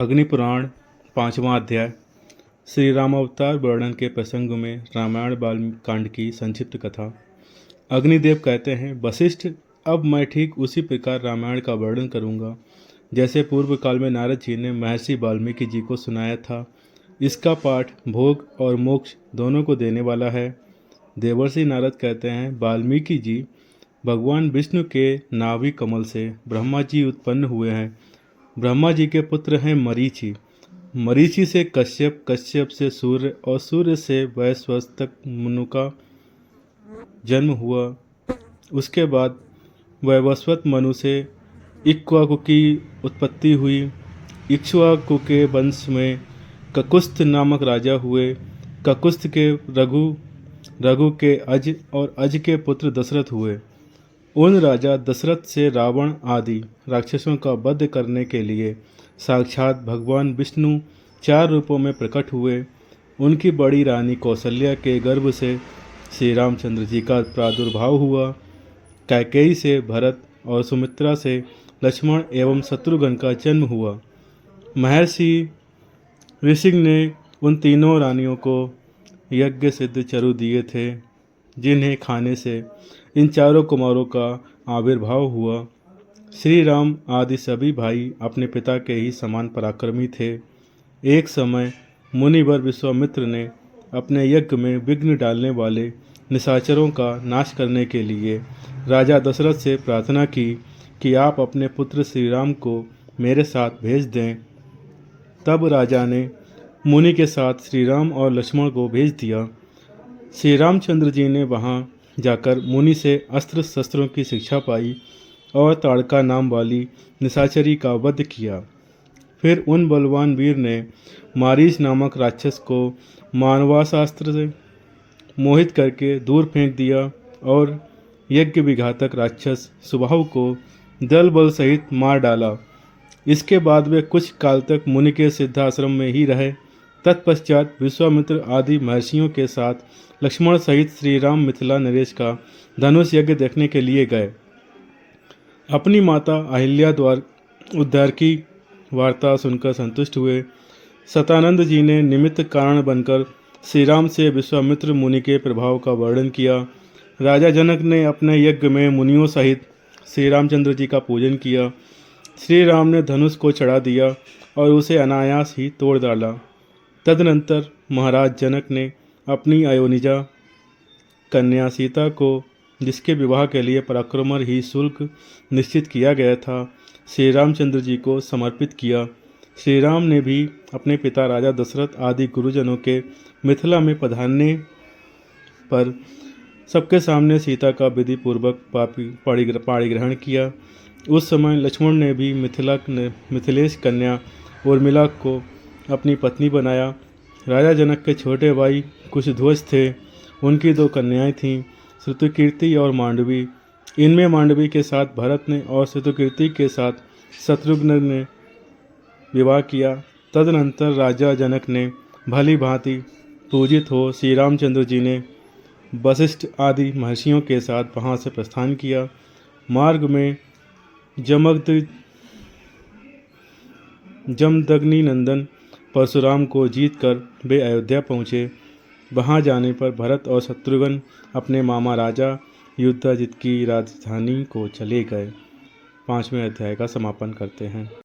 अग्निपुराण पांचवा अध्याय। श्री रामावतार वर्णन के प्रसंग में रामायण बाल कांड की संक्षिप्त कथा। अग्निदेव कहते हैं, वशिष्ठ, अब मैं ठीक उसी प्रकार रामायण का वर्णन करूंगा जैसे पूर्व काल में नारद जी ने महर्षि वाल्मीकि जी को सुनाया था। इसका पाठ भोग और मोक्ष दोनों को देने वाला है। देवर्षि नारद कहते हैं, वाल्मीकि जी भगवान विष्णु के नाभि कमल से ब्रह्मा जी उत्पन्न हुए हैं। ब्रह्मा जी के पुत्र हैं मरीचि, मरीचि से कश्यप, कश्यप से सूर्य और सूर्य से वैश्वस्तक मनु का जन्म हुआ। उसके बाद वैवस्वत मनु से इक्ष्वाकु की उत्पत्ति हुई। इक्ष्वाकु के वंश में ककुस्थ नामक राजा हुए। ककुस्थ के रघु, रघु के अज और अज के पुत्र दशरथ हुए। उन राजा दशरथ से रावण आदि राक्षसों का वध करने के लिए साक्षात भगवान विष्णु 4 रूपों में प्रकट हुए। उनकी बड़ी रानी कौशल्या के गर्भ से श्री रामचंद्र जी का प्रादुर्भाव हुआ। कैकेयी से भरत और सुमित्रा से लक्ष्मण एवं शत्रुघ्न का जन्म हुआ। महर्षि ऋषिक ने उन तीनों रानियों को यज्ञ सिद्ध चरु दिए थे, जिन्हें खाने से इन चारों कुमारों का आविर्भाव हुआ। श्री राम आदि सभी भाई अपने पिता के ही समान पराक्रमी थे। एक समय मुनिवर विश्वामित्र ने अपने यज्ञ में विघ्न डालने वाले निशाचरों का नाश करने के लिए राजा दशरथ से प्रार्थना की कि आप अपने पुत्र श्री राम को मेरे साथ भेज दें। तब राजा ने मुनि के साथ श्री राम और लक्ष्मण को भेज दिया। श्री रामचंद्र जी ने वहाँ जाकर मुनि से अस्त्र शस्त्रों की शिक्षा पाई और ताड़का नाम वाली निशाचरी का वध किया। फिर उन बलवान वीर ने मारीच नामक राक्षस को मानवास्त्र से मोहित करके दूर फेंक दिया और यज्ञ विघातक राक्षस सुबाहु को दल बल सहित मार डाला। इसके बाद वे कुछ काल तक मुनि के सिद्धाश्रम में ही रहे। तत्पश्चात विश्वामित्र आदि महर्षियों के साथ लक्ष्मण सहित श्री राम मिथिला नरेश का धनुष यज्ञ देखने के लिए गए। अपनी माता अहिल्या द्वारा उद्धार की वार्ता सुनकर संतुष्ट हुए। सतानंद जी ने निमित्त कारण बनकर श्री राम से विश्वामित्र मुनि के प्रभाव का वर्णन किया। राजा जनक ने अपने यज्ञ में मुनियों सहित श्री रामचंद्र जी का पूजन किया। श्री राम ने धनुष को चढ़ा दिया और उसे अनायास ही तोड़ डाला। तदनंतर महाराज जनक ने अपनी अयोनिजा कन्या सीता को, जिसके विवाह के लिए पराक्रमर ही शुल्क निश्चित किया गया था, श्री रामचंद्र जी को समर्पित किया। श्री राम ने भी अपने पिता राजा दशरथ आदि गुरुजनों के मिथिला में पधारने पर सबके सामने सीता का विधि पूर्वक पाणिग्रहण किया। उस समय लक्ष्मण ने भी मिथिलेश कन्या उर्मिला को अपनी पत्नी बनाया। राजा जनक के छोटे भाई कुशध्वज थे। उनकी 2 कन्याएं थीं, श्रुतकीर्ति और मांडवी। इनमें मांडवी के साथ भरत ने और श्रुतकीर्ति के साथ शत्रुघ्न ने विवाह किया। तदनंतर राजा जनक ने भली भांति पूजित हो श्री रामचंद्र जी ने वशिष्ठ आदि महर्षियों के साथ वहाँ से प्रस्थान किया। मार्ग में जमदग्नि नंदन परशुराम को जीतकर वे अयोध्या पहुँचे। वहाँ जाने पर भरत और शत्रुघ्न अपने मामा राजा युधाजित की राजधानी को चले गए। 5वें अध्याय का समापन करते हैं।